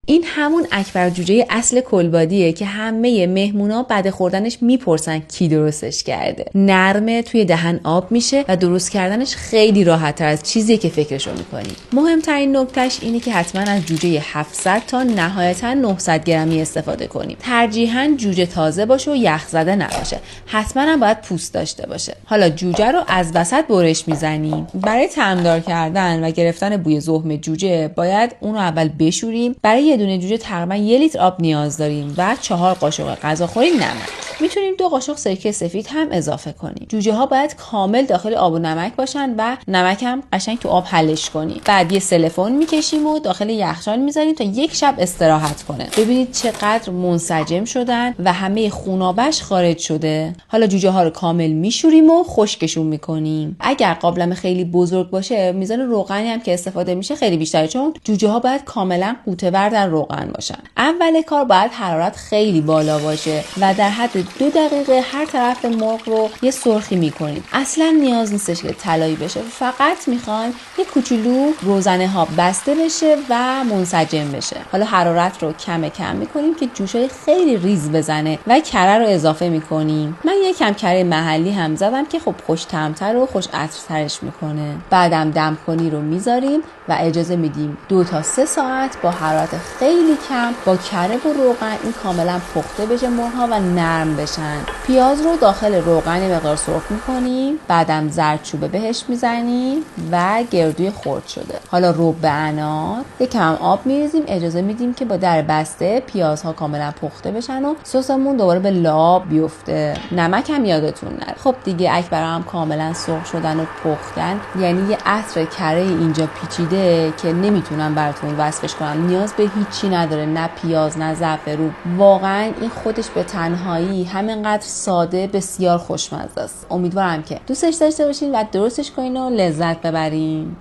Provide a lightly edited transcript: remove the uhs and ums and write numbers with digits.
این همون اکبر جوجه اصل کلبادیه که همه مهمونا بعد خوردنش میپرسن کی درستش کرده. نرمه، توی دهن آب میشه و درست کردنش خیلی راحت‌تر از چیزیه که فکرشو میکنی. مهمترین نکتهش اینه که حتما از جوجه 700 تا نهایتا 900 گرمی استفاده کنیم. ترجیحاً جوجه تازه باشه و یخ زده نباشه. حتما هم باید پوست داشته باشه. حالا جوجه رو از وسط برش میزنیم. برای طعمدار کردن و گرفتن بوی ذوق جوجه باید اون رو اول بشوریم. برای یه دونه جوجه تقریبا 1 لیتر آب نیاز داریم و 4 قاشق غذاخوری نمک. میتونیم 2 قاشق سرکه سفید هم اضافه کنیم. جوجه ها باید کامل داخل آب و نمک باشن و نمک هم قشنگ تو آب حلش کنیم. بعد یه سلفون میکشیم و داخل یخچال میذاریم تا 1 شب استراحت کنه. ببینید چقدر منسجم شدن و همه خونابش خارج شده. حالا جوجه ها رو کامل میشوریم و خشکشون میکنیم. اگر قابلمه خیلی بزرگ باشه میزان روغنی هم که استفاده میشه خیلی بیشتره، چون جوجه ها باید کاملا قوطه‌ور در روغن باشن. اول کار باید حرارت خیلی بالا باشه و در حد 2 دقیقه هر طرف مرغ رو یه سرخی میکنیم. اصلا نیاز نیستش که طلایی بشه، فقط میخوایم یه کوچولو روزنه ها بسته بشه و منسجم بشه. حالا حرارت رو کم کم میکنیم که جوشای خیلی ریز بزنه و کره رو اضافه میکنیم. من یکم کره محلی هم زدم که خب خوش طعم‌تر و خوش عطرترش میکنه. بعدم دمکنی رو میذاریم و اجازه میدیم 2 تا 3 ساعت با حرارت خیلی کم با کره و روغن این کاملا پخته بشه مرغ‌ها و نرم بشن. پیاز رو داخل روغن مقدار سرخ میکنیم، بعدم زردچوبه بهش میزنیم و گردوی خرد شده. حالا رب انار، یکم آب میریزیم، اجازه میدیم که با در بسته پیازها کاملا پخته بشن و سسمون دوباره به لاب بیفته. نمک هم یادتون نره. خب دیگه اکبر هم کاملا سرخ شدن و پختن، یعنی یه عطر کره اینجا پیچیده که نمیتونم براتون وصفش کنم. نیاز به هیچی نداره، نه پیاز نه زعفرون. واقعا این خودش به تنهایی همینقدر ساده بسیار خوشمزه است. امیدوارم که دوستش داشته باشین و درستش کنین و لذت ببرین.